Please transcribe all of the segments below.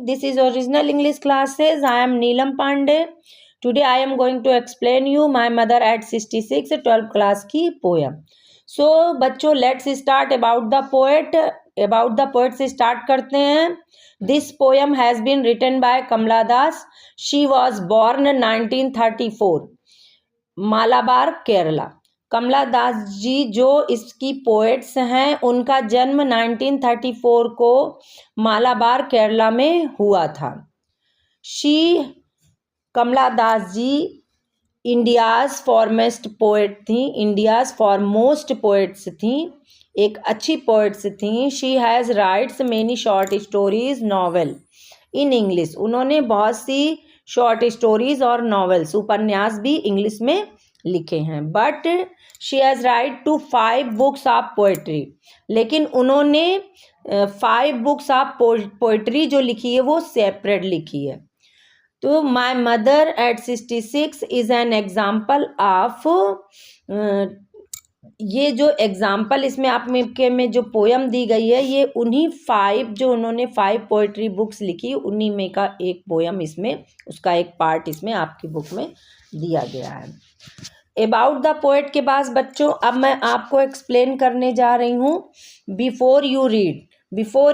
This is original English classes. I am Neelam Pandey. Today I am going to explain you my mother at 66 12th class की poem. So बच्चों, let's start about the poet. About the poet से start करते हैं. This poem has been written by Kamala Das. She was born 1934, Malabar, Kerala. कमला दास जी जो इसकी poets हैं, उनका जन्म 1934 को मालाबार, केरला में हुआ था. Kamala Das ji India's foremost poet थी, इंडियाज़ फॉरमोस्ट पोएट्स थी, एक अच्छी पोएट्स थी. She has writes many short stories novel in English. उन्होंने बहुत सी शॉर्ट स्टोरीज और नॉवेल्स, उपन्यास भी इंग्लिश में लिखे हैं. But she has written 5 books of poetry. लेकिन उन्होंने 5 बुक्स ऑफ पोएट्री जो लिखी है वो सेपरेट लिखी है. तो my mother eight 66 is an example of, ये जो एग्जाम्पल इसमें आप में जो पोयम दी गई है, ये उन्हीं 5 जो उन्होंने 5 पोएट्री बुक्स लिखी, उन्हीं में का एक पोयम इसमें, उसका एक पार्ट इसमें आपकी बुक में दिया गया है. अबाउट द पोएट के बाद बच्चों अब मैं आपको एक्सप्लेन करने जा रही हूँ. बिफोर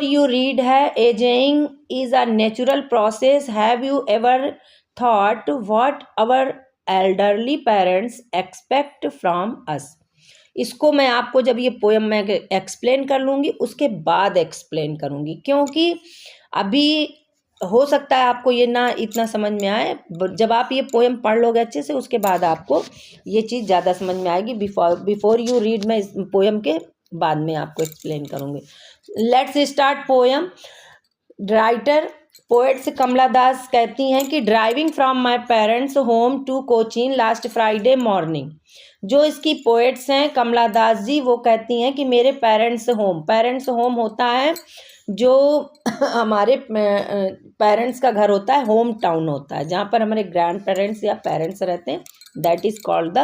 यू रीड है ageing is a natural process. Have you ever thought what our elderly parents expect from us. इसको मैं आपको जब ये पोएम मैं एक्सप्लेन कर लूँगी उसके बाद एक्सप्लेन करूँगी, क्योंकि अभी हो सकता है आपको ये ना इतना समझ में आए. जब आप ये पोएम पढ़ लोगे अच्छे से, उसके बाद आपको ये चीज़ ज़्यादा समझ में आएगी. बिफोर यू रीड मैं इस पोएम के बाद में आपको एक्सप्लेन करूँगी. Let's start poem. Writer poets Kamala Das कहती हैं कि driving from my parents home to Cochin last Friday morning. जो इसकी पोएट्स हैं कमला दास जी, वो कहती हैं कि मेरे पेरेंट्स होम होता है जो हमारे पेरेंट्स का घर होता है, होम टाउन होता है, जहाँ पर हमारे ग्रैंड पेरेंट्स या पेरेंट्स रहते हैं, that is called the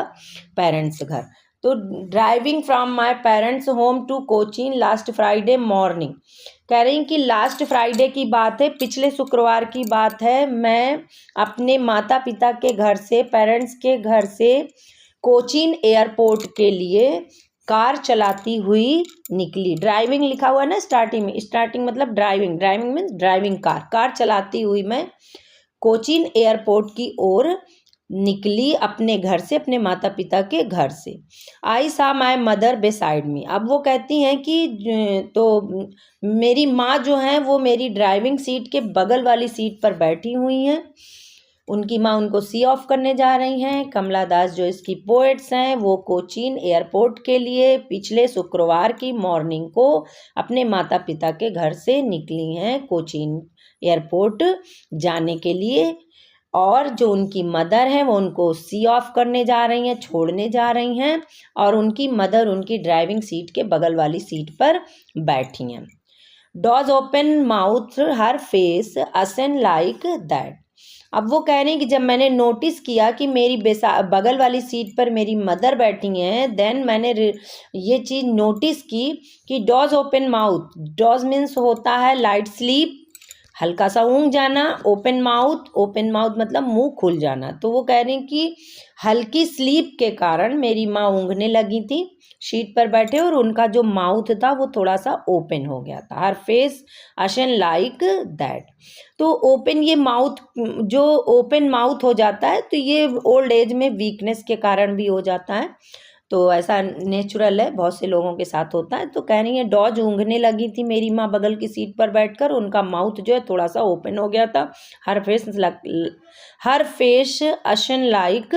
parents घर. तो driving from my parents home to Cochin last Friday morning, कह रही कि लास्ट फ्राइडे की बात है, पिछले शुक्रवार की बात है. मैं अपने माता पिता के घर से, पेरेंट्स के घर से कोचीन एयरपोर्ट के लिए कार चलाती हुई निकली. ड्राइविंग लिखा हुआ है ना स्टार्टिंग में, स्टार्टिंग मतलब ड्राइविंग मीन्स ड्राइविंग कार चलाती हुई मैं कोचीन एयरपोर्ट की ओर निकली, अपने घर से, अपने माता पिता के घर से. आई सा माई मदर बेसाइड मी. अब वो कहती हैं कि तो मेरी माँ जो है वो मेरी ड्राइविंग सीट के बगल वाली सीट पर बैठी हुई हैं. उनकी माँ उनको सी ऑफ करने जा रही हैं. कमला दास जो इसकी पोएट्स हैं वो कोचीन एयरपोर्ट के लिए पिछले शुक्रवार की मॉर्निंग को अपने माता पिता के घर से निकली हैं कोचीन एयरपोर्ट जाने के लिए. और जो उनकी मदर हैं वो उनको सी ऑफ करने जा रही हैं, छोड़ने जा रही हैं, और उनकी मदर उनकी ड्राइविंग सीट के बगल वाली सीट पर बैठी हैं. डॉज ओपन माउथ हर फेस असन लाइक दैट. अब वो कह रहे हैं कि जब मैंने नोटिस किया कि मेरी बगल वाली सीट पर मेरी मदर बैठी हैं, देन मैंने ये चीज़ नोटिस की कि doze open mouth, doze means होता है लाइट स्लीप, हल्का सा ऊँग जाना. ओपन माउथ मतलब मुंह खुल जाना. तो वो कह रही हैं कि हल्की स्लीप के कारण मेरी माँ ऊँगने लगी थी शीट पर बैठे, और उनका जो माउथ था वो थोड़ा सा ओपन हो गया था. हर फेस अशन लाइक दैट. तो ओपन, ये माउथ जो ओपन माउथ हो जाता है तो ये ओल्ड एज में वीकनेस के कारण भी हो जाता है. तो ऐसा नेचुरल है, बहुत से लोगों के साथ होता है. तो कह रही है डॉज ऊँगने लगी थी मेरी माँ बगल की सीट पर बैठकर, उनका माउथ जो है थोड़ा सा ओपन हो गया था. हर फेस अशन लाइक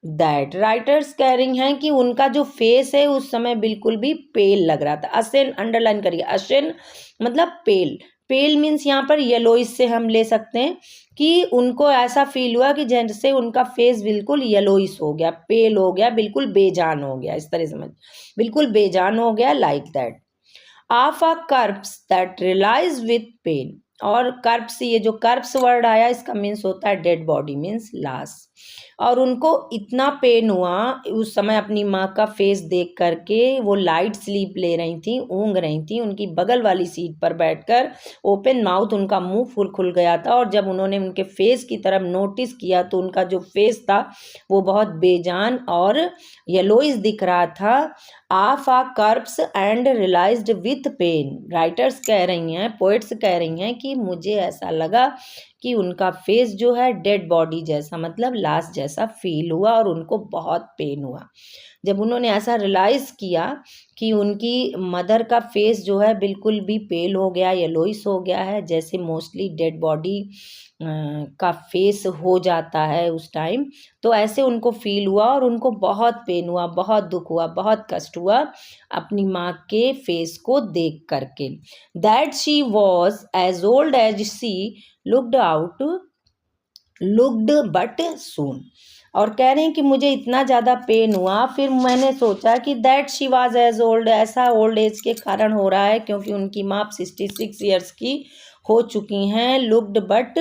दैट. राइटर्स कह रही हैं कि उनका जो फेस है उस समय बिल्कुल भी पेल लग रहा था. अशन अंडरलाइन करिए, अशन मतलब पेल. पेल मीन्स यहाँ पर येलोइश से हम ले सकते हैं कि उनको ऐसा फील हुआ कि जैसे उनका फेस बिल्कुल येलोइश हो गया, पेल हो गया, बिल्कुल बेजान हो गया. इस तरह समझ, बिल्कुल बेजान हो गया, like that. Of a corpse that realised with pain. और कर्प्स, ये जो कर्प्स वर्ड आया इसका मीन्स होता है डेड बॉडी, मीन्स लाश. और उनको इतना पेन हुआ उस समय अपनी माँ का फेस देख करके। वो लाइट स्लीप ले रही थी, ऊँघ रही थी उनकी बगल वाली सीट पर बैठकर। ओपन माउथ उनका मुंह फुल खुल गया था, और जब उन्होंने उनके फेस की तरफ नोटिस किया तो उनका जो फेस था वो बहुत बेजान और येलोइश दिख रहा था। Of a corpse and realised with pain. Writers कह रही हैं, पोएट्स कह रही हैं कि मुझे ऐसा लगा कि उनका फेस जो है डेड बॉडी जैसा, मतलब लाश जैसा फील हुआ, और उनको बहुत पेन हुआ। जब उन्होंने ऐसा रियलाइज़ किया कि उनकी मदर का फेस जो है बिल्कुल भी पेल हो गया, येलोइश हो गया है, जैसे मोस्टली डेड बॉडी का फेस हो जाता है उस टाइम, तो ऐसे उनको फील हुआ और उनको बहुत पेन हुआ, बहुत दुख हुआ, बहुत कष्ट हुआ अपनी माँ के फेस को देख करके। That she was as old as she looked but soon. और कह रहे हैं कि मुझे इतना ज़्यादा पेन हुआ, फिर मैंने सोचा कि that she was as old, ऐसा ओल्ड एज के कारण हो रहा है क्योंकि उनकी माँ 66 ईयर्स की हो चुकी हैं। लुक्ड बट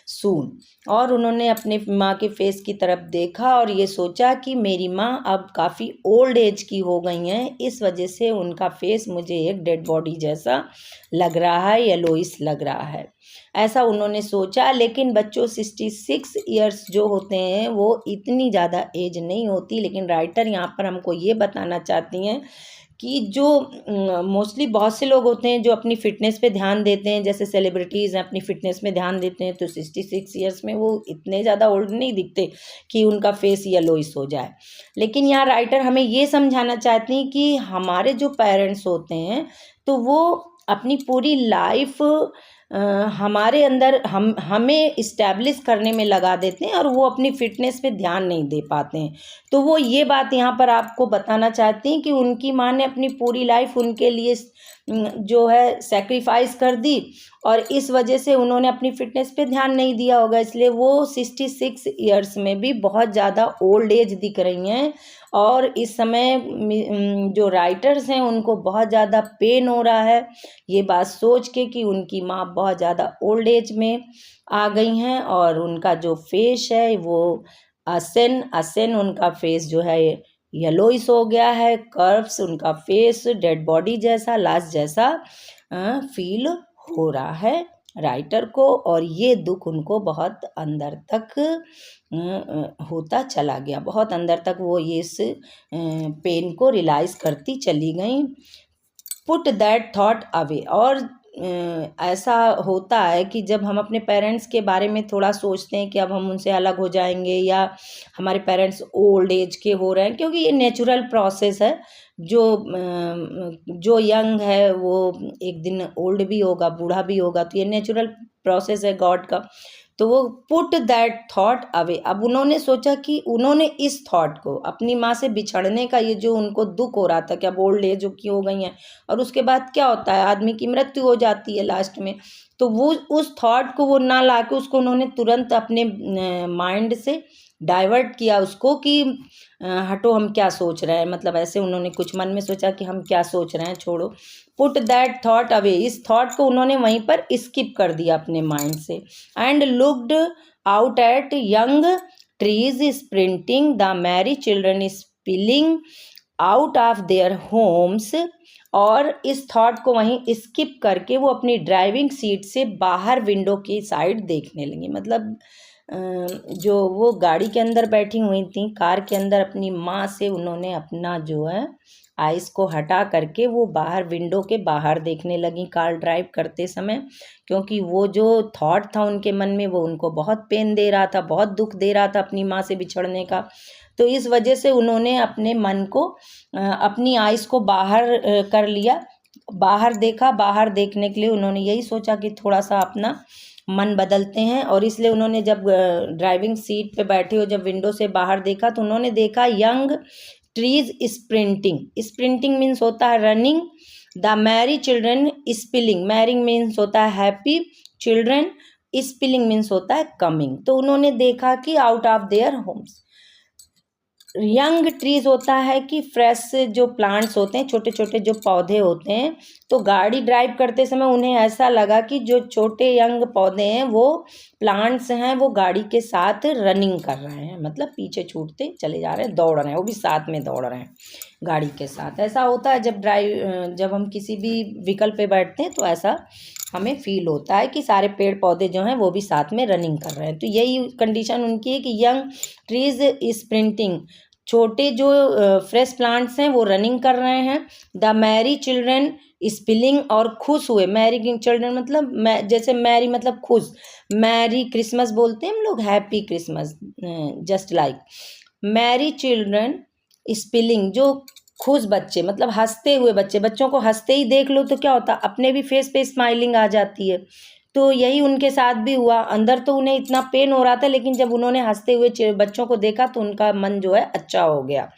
सून, और उन्होंने अपने माँ के फेस की तरफ देखा और ये सोचा कि मेरी माँ अब काफ़ी ओल्ड एज की हो गई हैं, इस वजह से उनका फेस मुझे एक डेड बॉडी जैसा लग रहा है, येलोइश लग रहा है, ऐसा उन्होंने सोचा। लेकिन बच्चों 66 ईयर्स जो होते हैं वो इतनी ज़्यादा एज नहीं होती, लेकिन राइटर यहाँ पर हमको ये बताना चाहती हैं कि जो मोस्टली बहुत से लोग होते हैं जो अपनी फ़िटनेस पे ध्यान देते हैं, जैसे सेलिब्रिटीज़ हैं अपनी फ़िटनेस में ध्यान देते हैं, तो 66 ईयर्स में वो इतने ज़्यादा ओल्ड नहीं दिखते कि उनका फेस येलोइश हो जाए। लेकिन यहाँ राइटर हमें ये समझाना चाहती हैं कि हमारे जो पेरेंट्स होते हैं तो वो अपनी पूरी लाइफ हमारे अंदर हमें इस्टेब्लिश करने में लगा देते हैं और वो अपनी फ़िटनेस पे ध्यान नहीं दे पाते हैं। तो वो ये बात यहाँ पर आपको बताना चाहती हैं कि उनकी माँ ने अपनी पूरी लाइफ उनके लिए जो है सैक्रिफाइस कर दी, और इस वजह से उन्होंने अपनी फ़िटनेस पे ध्यान नहीं दिया होगा, इसलिए वो 66 ईयर्स में भी बहुत ज़्यादा ओल्ड एज दिख रही हैं। और इस समय जो राइटर्स हैं उनको बहुत ज़्यादा पेन हो रहा है ये बात सोच के कि उनकी माँ बहुत ज़्यादा ओल्ड एज में आ गई हैं, और उनका जो फेस है वो असेन उनका फेस जो है येलोइश हो गया है, कर्व्स उनका फेस डेड बॉडी जैसा, लाश जैसा फील हो रहा है राइटर को। और ये दुख उनको बहुत अंदर तक होता चला गया, बहुत अंदर तक वो ये इस पेन को रियलाइज़ करती चली गई। Put that thought away. और ऐसा होता है कि जब हम अपने पेरेंट्स के बारे में थोड़ा सोचते हैं कि अब हम उनसे अलग हो जाएंगे या हमारे पेरेंट्स ओल्ड एज के हो रहे हैं, क्योंकि ये नेचुरल प्रोसेस है, जो यंग है वो एक दिन ओल्ड भी होगा, बूढ़ा भी होगा, तो ये नेचुरल प्रोसेस है गॉड का। तो वो पुट दैट थॉट अवे। अब उन्होंने सोचा कि उन्होंने इस थॉट को, अपनी माँ से बिछड़ने का ये जो उनको दुख हो रहा था कि अब ओल्ड एज की हो गई हैं, और उसके बाद क्या होता है आदमी की मृत्यु हो जाती है लास्ट में, तो वो उस थॉट को वो ना ला के उसको उन्होंने तुरंत अपने माइंड से डाइवर्ट किया उसको कि हटो हम क्या सोच रहे हैं, मतलब ऐसे उन्होंने कुछ मन में सोचा कि हम क्या सोच रहे हैं, छोड़ो। पुट दैट थॉट अवे, इस थॉट को उन्होंने वहीं पर स्किप कर दिया अपने माइंड से। And looked out at young trees sprinting, the Mary children spilling out of their homes. और इस थॉट को वहीं स्किप करके वो अपनी ड्राइविंग सीट से बाहर विंडो की साइड देखने लगी, मतलब जो वो गाड़ी के अंदर बैठी हुई थी कार के अंदर, अपनी माँ से उन्होंने अपना जो है आइस को हटा करके वो बाहर विंडो के बाहर देखने लगी कार ड्राइव करते समय, क्योंकि वो जो थॉट था उनके मन में वो उनको बहुत पेन दे रहा था, बहुत दुख दे रहा था अपनी माँ से बिछड़ने का। तो इस वजह से उन्होंने अपने मन को अपनी आइस को बाहर कर लिया, बाहर देखा। बाहर देखने के लिए उन्होंने यही सोचा कि थोड़ा सा अपना मन बदलते हैं, और इसलिए उन्होंने जब ड्राइविंग सीट पे बैठे हो जब विंडो से बाहर देखा तो उन्होंने देखा यंग ट्रीज स्प्रिंटिंग मीन्स होता है running, the Mary children spilling, marrying means होता है हैप्पी, चिल्ड्रन स्पिलिंग मीन्स होता है कमिंग। तो उन्होंने देखा कि out of their homes, young trees होता है कि फ्रेश जो प्लांट्स होते हैं, छोटे छोटे जो पौधे होते हैं, तो गाड़ी ड्राइव करते समय उन्हें ऐसा लगा कि जो छोटे यंग पौधे हैं वो प्लांट्स हैं वो गाड़ी के साथ रनिंग कर रहे हैं, मतलब पीछे छूटते चले जा रहे हैं, दौड़ रहे हैं, वो भी साथ में दौड़ रहे हैं गाड़ी के साथ। ऐसा होता है जब हम किसी भी व्हीकल पे बैठते हैं तो ऐसा हमें फील होता है कि सारे पेड़ पौधे जो हैं वो भी साथ में रनिंग कर रहे हैं। तो यही कंडीशन उनकी है कि यंग ट्रीज स्प्रिंटिंग, छोटे जो फ्रेश प्लांट्स हैं वो रनिंग कर रहे हैं। द मैरी चिल्ड्रन स्पिलिंग, और खुश हुए, मैरी चिल्ड्रन मतलब जैसे मैरी मतलब खुश, मैरी क्रिसमस बोलते हैं हम लोग, happy Christmas, just like Mary children spilling, जो खुश बच्चे मतलब हंसते हुए बच्चे, बच्चों को हंसते ही देख लो तो क्या होता है, अपने भी फेस पे स्माइलिंग आ जाती है। तो यही उनके साथ भी हुआ। अंदर तो उन्हें इतना पेन हो रहा था, लेकिन जब उन्होंने हंसते हुए बच्चों को देखा तो उनका मन जो है अच्छा हो गया,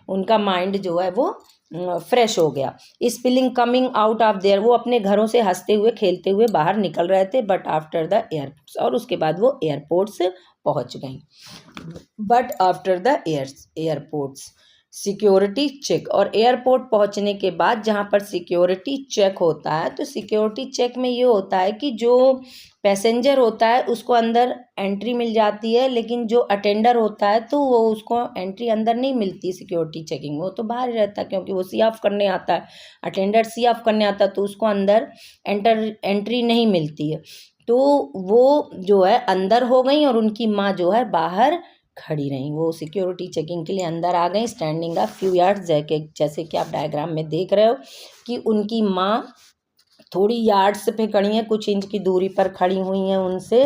उनका माइंड जो है वो फ्रेश हो गया। Spilling coming out of their, वो अपने घरों से हंसते हुए खेलते हुए बाहर निकल रहे थे। बट आफ्टर द एयरपोर्ट्स, और उसके बाद वो एयरपोर्ट्स पहुंच गई। But after the airports security check, और एयरपोर्ट पहुंचने के बाद जहां पर सिक्योरिटी चेक होता है, तो सिक्योरिटी चेक में ये होता है कि जो पैसेंजर होता है उसको अंदर एंट्री मिल जाती है, लेकिन जो अटेंडर होता है तो वो उसको एंट्री अंदर नहीं मिलती सिक्योरिटी चेकिंग में, वो तो बाहर ही रहता है, क्योंकि वो सी ऑफ करने आता है, अटेंडर सी ऑफ करने आता है, तो उसको अंदर एंट्री नहीं मिलती है। तो वो जो है अंदर हो गई और उनकी माँ जो है बाहर खड़ी रही। वो सिक्योरिटी चेकिंग के लिए अंदर आ गई, स्टैंडिंग अ फ्यू यार्ड्स, जैसे कि आप डायग्राम में देख रहे हो कि उनकी माँ थोड़ी यार्ड्स पे खड़ी हैं, कुछ इंच की दूरी पर खड़ी हुई हैं उनसे,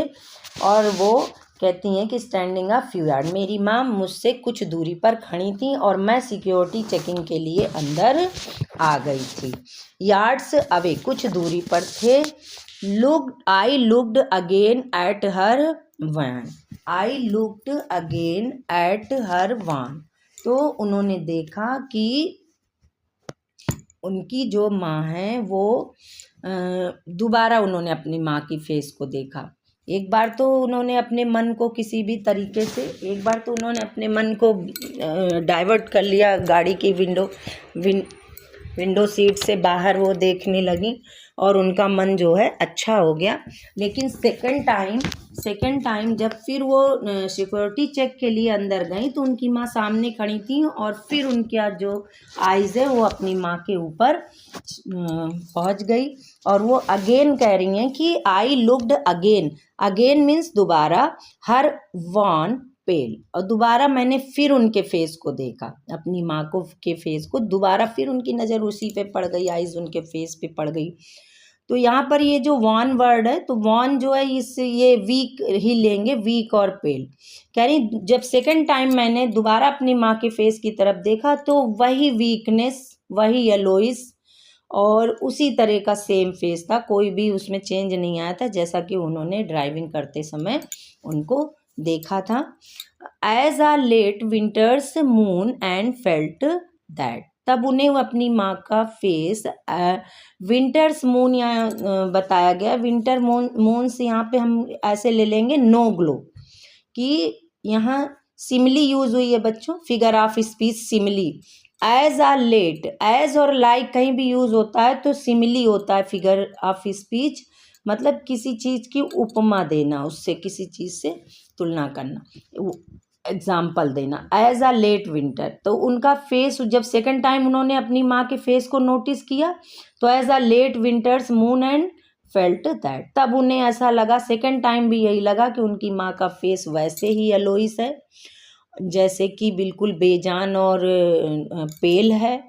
और वो कहती हैं कि स्टैंडिंग अ फ्यू यार्ड, मेरी माँ मुझसे कुछ दूरी पर खड़ी थी और मैं सिक्योरिटी चेकिंग के लिए अंदर आ गई थी। यार्ड्स अवे, कुछ दूरी पर थे। I looked again at her wan, I looked again at her wan, तो उन्होंने देखा कि उनकी जो माँ है वो दोबारा उन्होंने अपनी माँ की फेस को देखा। एक बार तो उन्होंने अपने मन को किसी भी तरीके से, एक बार तो उन्होंने अपने मन को डाइवर्ट कर लिया, गाड़ी की विंडो सीट से बाहर वो देखने लगी और उनका मन जो है अच्छा हो गया। लेकिन सेकंड टाइम जब फिर वो सिक्योरिटी चेक के लिए अंदर गई तो उनकी माँ सामने खड़ी थी और फिर उनका जो आइज़ है वो अपनी माँ के ऊपर पहुंच गई और वो अगेन कह रही हैं कि आई लुक्ड अगेन मीन्स दोबारा, हर वन पेल, और दोबारा मैंने फिर उनके फेस को देखा, अपनी माँ को के फेस को दोबारा, फिर उनकी नज़र उसी पे पड़ गई, आइज़ उनके फेस पे पड़ गई। तो यहाँ पर ये जो वन वर्ड है, तो वन जो है ये वीक ही लेंगे, वीक और पेल। कह रही जब सेकंड टाइम मैंने दोबारा अपनी माँ के फेस की तरफ देखा तो वही वीकनेस, वही येलोइस और उसी तरह का सेम फेस था, कोई भी उसमें चेंज नहीं आया था जैसा कि उन्होंने ड्राइविंग करते समय उनको देखा था। As a late winter's moon and felt that, तब उन्हें अपनी माँ का फेस, विंटर्स मून यहाँ बताया गया, विंटर मून से यहाँ पे हम ऐसे ले लेंगे नो ग्लो, कि यहाँ सिमिली यूज हुई है बच्चों, figure of speech simile. As a late, as और लाइक कहीं भी यूज होता है तो सिमिली होता है फिगर ऑफ स्पीच, मतलब किसी चीज की उपमा देना, उससे किसी चीज से तुलना करना, एग्जाम्पल देना। एज अ लेट विंटर, तो उनका फेस जब सेकंड टाइम उन्होंने अपनी माँ के फेस को नोटिस किया तो as a late winter's moon and felt that, तब उन्हें ऐसा लगा, सेकंड टाइम भी यही लगा कि उनकी माँ का फेस वैसे ही येलोइस है, जैसे कि बिल्कुल बेजान और पेल है।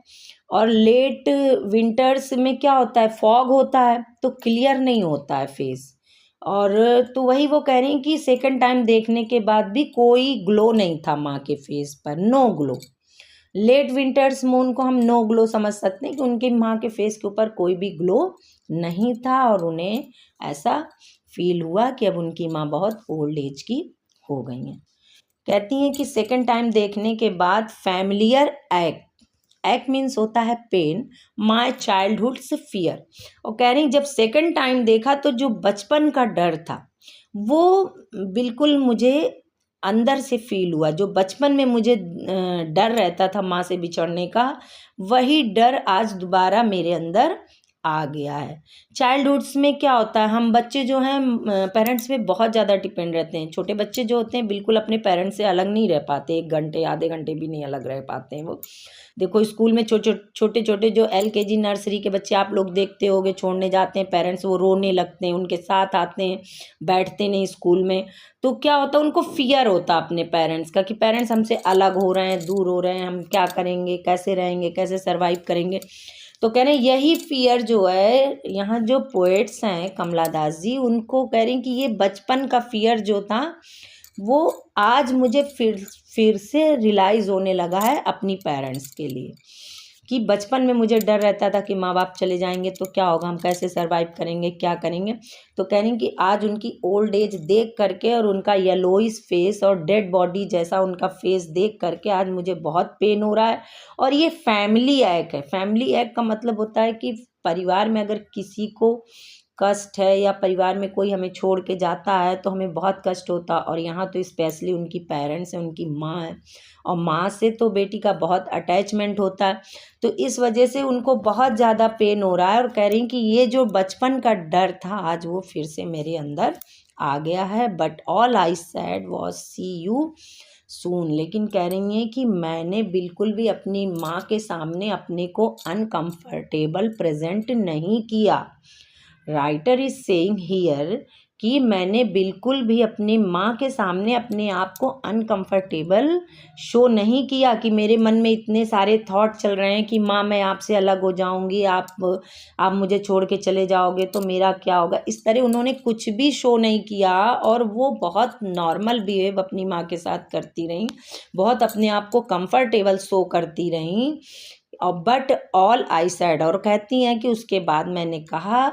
और लेट विंटर्स में क्या होता है, फॉग होता है तो क्लियर नहीं होता है फेस, और तो वही वो कह रही हैं कि सेकंड टाइम देखने के बाद भी कोई ग्लो नहीं था माँ के फेस पर, no glow. Late winter's moon को हम नो ग्लो समझ सकते हैं कि उनकी माँ के फेस के ऊपर कोई भी ग्लो नहीं था और उन्हें ऐसा फील हुआ कि अब उनकी माँ बहुत ओल्ड एज की हो गई हैं। कहती हैं कि सेकंड टाइम देखने के बाद फैमिलियर एक मीन्स होता है पेन, माई चाइल्डहुड्स फियर, और कह रही जब सेकंड टाइम देखा तो जो बचपन का डर था वो बिल्कुल मुझे अंदर से फील हुआ, जो बचपन में मुझे डर रहता था माँ से बिछड़ने का, वही डर आज दोबारा मेरे अंदर आ गया है। चाइल्डहुड्स में क्या होता है, हम बच्चे जो हैं पेरेंट्स पे बहुत ज़्यादा डिपेंड रहते हैं। छोटे बच्चे जो होते हैं बिल्कुल अपने पेरेंट्स से अलग नहीं रह पाते, 1 घंटे आधे घंटे भी नहीं अलग रह पाते हैं वो। देखो स्कूल में छोटे छोटे जो LKG नर्सरी के बच्चे आप लोग देखते होगे, छोड़ने जाते हैं पेरेंट्स, वो रोने लगते हैं, उनके साथ आते हैं, बैठते नहीं स्कूल में। तो क्या होता है, उनको फियर होता अपने पेरेंट्स का कि पेरेंट्स हमसे अलग हो रहे हैं, दूर हो रहे हैं, हम क्या करेंगे, कैसे रहेंगे, कैसे सर्वाइव करेंगे। तो कह रहे हैं यही फियर जो है, यहाँ जो पोएट्स हैं कमला दास जी, उनको कह रहे हैं कि ये बचपन का फियर जो था वो आज मुझे फिर से रियलाइज़ होने लगा है अपनी पेरेंट्स के लिए, कि बचपन में मुझे डर रहता था कि माँ बाप चले जाएंगे तो क्या होगा, हम कैसे सरवाइव करेंगे, क्या करेंगे। तो कह रही कि आज उनकी ओल्ड एज देख करके और उनका येलोइश फेस और डेड बॉडी जैसा उनका फेस देख करके आज मुझे बहुत पेन हो रहा है। और ये फैमिली एक है। फैमिली एक का मतलब होता है कि परिवार में अगर किसी को कष्ट है या परिवार में कोई हमें छोड़ के जाता है तो हमें बहुत कष्ट होता। और यहाँ तो स्पेशली उनकी पेरेंट्स हैं, उनकी माँ है, और माँ से तो बेटी का बहुत अटैचमेंट होता है। तो इस वजह से उनको बहुत ज़्यादा पेन हो रहा है और कह रही हैं कि ये जो बचपन का डर था आज वो फिर से मेरे अंदर आ गया है। But all I said was see you soon. लेकिन कह रही हैं कि मैंने बिल्कुल भी अपनी माँ के सामने अपने को अनकम्फर्टेबल प्रेजेंट नहीं किया। राइटर इज सेइंग हियर कि मैंने बिल्कुल भी अपनी माँ के सामने अपने आप को अनकंफर्टेबल शो नहीं किया, कि मेरे मन में इतने सारे थॉट चल रहे हैं कि माँ मैं आपसे अलग हो जाऊंगी, आप मुझे छोड़ के चले जाओगे तो मेरा क्या होगा। इस तरह उन्होंने कुछ भी शो नहीं किया और वो बहुत नॉर्मल बिहेव अपनी माँ के साथ करती रहीं, बहुत अपने आप को कंफर्टेबल शो करती रहीं। और बट ऑल आई सेड, और कहती हैं कि उसके बाद मैंने कहा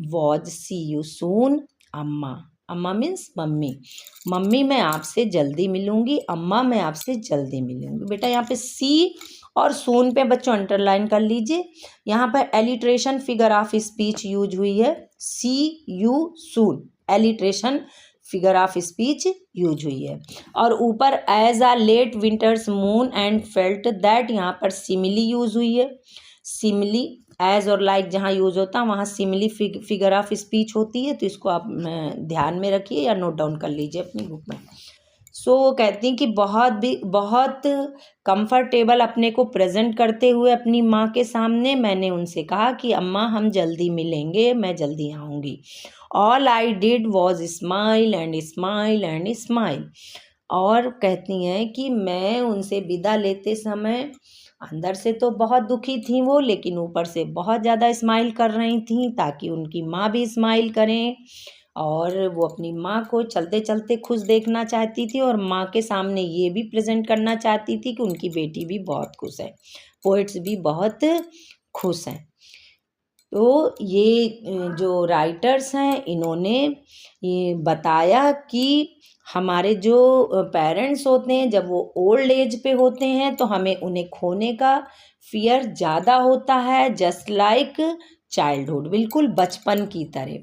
वॉज सी यू सून अम्मा। अम्मा मीन्स मम्मी। मम्मी मैं आपसे जल्दी मिलूंगी, अम्मा मैं आपसे जल्दी मिलूंगी। बेटा यहाँ पे सी और सून पे बच्चों अंडरलाइन कर लीजिए। यहाँ पर alliteration figure of speech use हुई है, see you soon, alliteration figure of speech use हुई है। और ऊपर as a late winter's moon and felt that, यहाँ पर सिमिली यूज हुई है। सिमिली एज और लाइक जहाँ यूज होता है वहाँ सिमिली फिगर ऑफ स्पीच होती है। तो इसको आप ध्यान में रखिए या नोट डाउन कर लीजिए अपनी बुक में। सो कहती हैं कि बहुत कंफर्टेबल अपने को प्रेजेंट करते हुए अपनी माँ के सामने मैंने उनसे कहा कि अम्मा हम जल्दी मिलेंगे, मैं जल्दी आऊँगी। All I did was smile and smile and smile. और कहती हैं कि मैं उनसे विदा लेते समय अंदर से तो बहुत दुखी थी वो, लेकिन ऊपर से बहुत ज़्यादा स्माइल कर रही थी ताकि उनकी माँ भी स्माइल करें। और वो अपनी माँ को चलते चलते खुश देखना चाहती थी और माँ के सामने ये भी प्रेजेंट करना चाहती थी कि उनकी बेटी भी बहुत खुश है, पोइट्स भी बहुत खुश हैं। तो ये जो राइटर्स हैं इन्होंने ये बताया कि हमारे जो पेरेंट्स होते हैं जब वो ओल्ड एज पे होते हैं तो हमें उन्हें खोने का फियर ज़्यादा होता है, जस्ट लाइक चाइल्डहुड, बिल्कुल बचपन की तरह।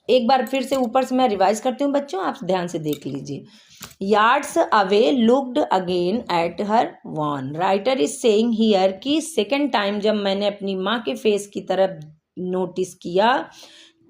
एक बार फिर से ऊपर से मैं रिवाइज करती हूँ बच्चों, आप ध्यान से देख लीजिए। Yards away looked again at her one. Writer is saying here कि सेकेंड टाइम जब मैंने अपनी माँ के फेस की तरफ नोटिस किया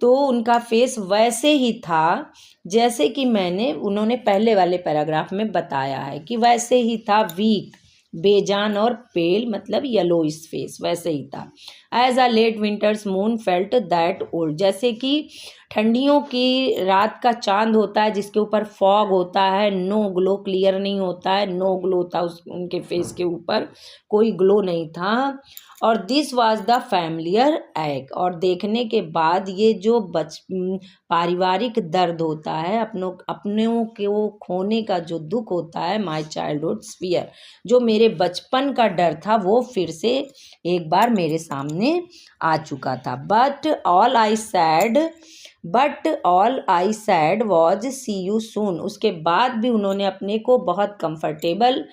तो उनका फेस वैसे ही था जैसे कि उन्होंने पहले वाले पैराग्राफ में बताया है कि वैसे ही था, वीक, बेजान और पेल, मतलब येलोइश फेस वैसे ही था। As a late winter's moon felt that old, जैसे कि ठंडियों की रात का चांद होता है जिसके ऊपर फॉग होता है, नो ग्लो, क्लियर नहीं होता है, नो ग्लो था उनके फेस के ऊपर, कोई ग्लो नहीं था। और this was the familiar egg, और देखने के बाद ये जो पारिवारिक दर्द होता है, अपनों के वो खोने का जो दुख होता है, माई चाइल्डहुड फियर, जो मेरे बचपन का डर था वो फिर से एक बार मेरे सामने आ चुका था। But all I said was see you soon. उसके बाद भी उन्होंने अपने को बहुत कंफर्टेबल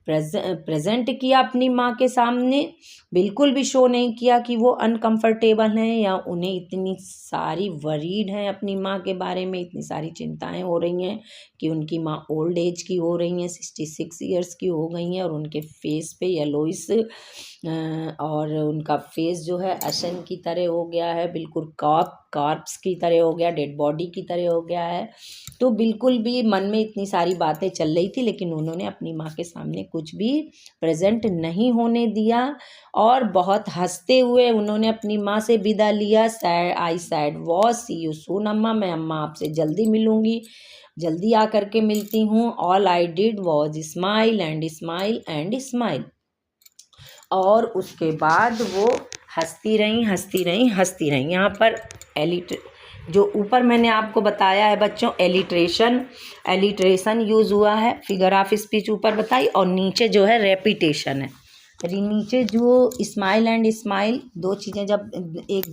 प्रेजेंट किया अपनी माँ के सामने, बिल्कुल भी शो नहीं किया कि वो अनकंफर्टेबल हैं या उन्हें इतनी सारी वरीड हैं अपनी माँ के बारे में, इतनी सारी चिंताएं हो रही हैं कि उनकी माँ ओल्ड एज की हो रही हैं, 66 ईयर्स की हो गई हैं और उनके फेस पे येलोइस और उनका फेस जो है अशन की तरह हो गया है, बिल्कुल कॉर्प्स की तरह हो गया, डेड बॉडी की तरह हो गया है। तो बिल्कुल भी मन में इतनी सारी बातें चल रही थी, लेकिन उन्होंने अपनी माँ के सामने कुछ भी प्रेजेंट नहीं होने दिया और बहुत हंसते हुए उन्होंने अपनी माँ से विदा लिया। I said was see you soon अम्मा, मैं अम्मा आपसे जल्दी मिलूँगी, जल्दी आकर के मिलती हूँ। All I did was smile and smile and smile. और उसके बाद वो हंसती रहीं हंसती रहीं हंसती रहीं। यहाँ पर जो ऊपर मैंने आपको बताया है बच्चों, एलिट्रेशन यूज़ हुआ है, फिगर ऑफ स्पीच ऊपर बताई, और नीचे जो है रेपिटेशन है। नीचे जो स्माइल एंड स्माइल दो चीज़ें जब एक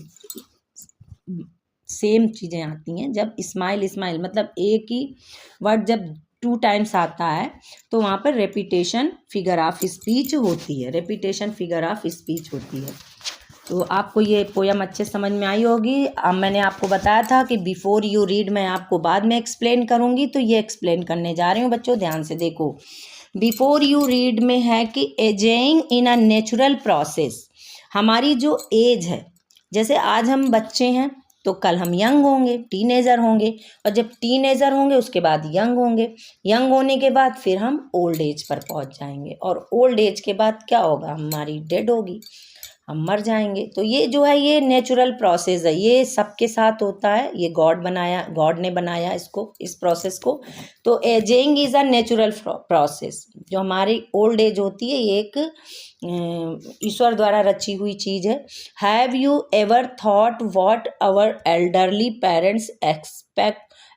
सेम चीज़ें आती हैं, जब स्माइल स्माइल मतलब एक ही वर्ड जब 2 टाइम्स आता है तो वहाँ पर रेपिटेशन फिगर ऑफ स्पीच होती है, रेपिटेशन फिगर ऑफ स्पीच होती है। तो आपको ये पोयम अच्छे समझ में आई होगी। अब मैंने आपको बताया था कि बिफोर यू रीड मैं आपको बाद में एक्सप्लेन करूँगी, तो ये एक्सप्लेन करने जा रही हूँ बच्चों, ध्यान से देखो। बिफोर यू रीड में है कि एजिंग इन अ नेचुरल प्रोसेस, हमारी जो एज है, जैसे आज हम बच्चे हैं तो कल हम यंग होंगे, टीनेजर होंगे, और जब टीनेजर होंगे उसके बाद यंग होंगे, यंग होने के बाद फिर हम ओल्ड एज पर पहुंच जाएंगे, और ओल्ड एज के बाद क्या होगा, हमारी डेड होगी, हम मर जाएंगे। तो ये जो है ये नेचुरल प्रोसेस है, ये सबके साथ होता है, ये गॉड ने बनाया इसको, इस प्रोसेस को। तो ageing is a natural process. जो हमारी ओल्ड एज होती है ये एक ईश्वर द्वारा रची हुई चीज़ है। Have you ever thought what our elderly parents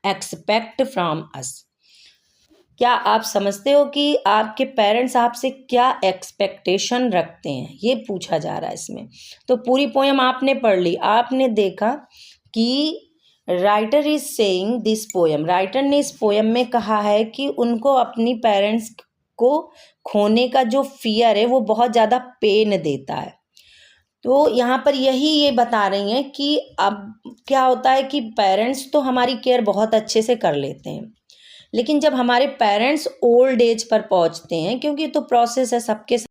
expect from us, क्या आप समझते हो कि आपके पेरेंट्स आपसे क्या एक्सपेक्टेशन रखते हैं, ये पूछा जा रहा है इसमें। तो पूरी पोयम आपने पढ़ ली, आपने देखा कि writer is saying this poem, writer ने इस पोयम में कहा है कि उनको अपनी पेरेंट्स को खोने का जो फियर है वो बहुत ज़्यादा पेन देता है। तो यहाँ पर यही ये बता रही हैं कि अब क्या होता है कि पेरेंट्स तो हमारी केयर बहुत अच्छे से कर लेते हैं, लेकिन जब हमारे पेरेंट्स ओल्ड एज पर पहुंचते हैं, क्योंकि तो प्रोसेस है सबके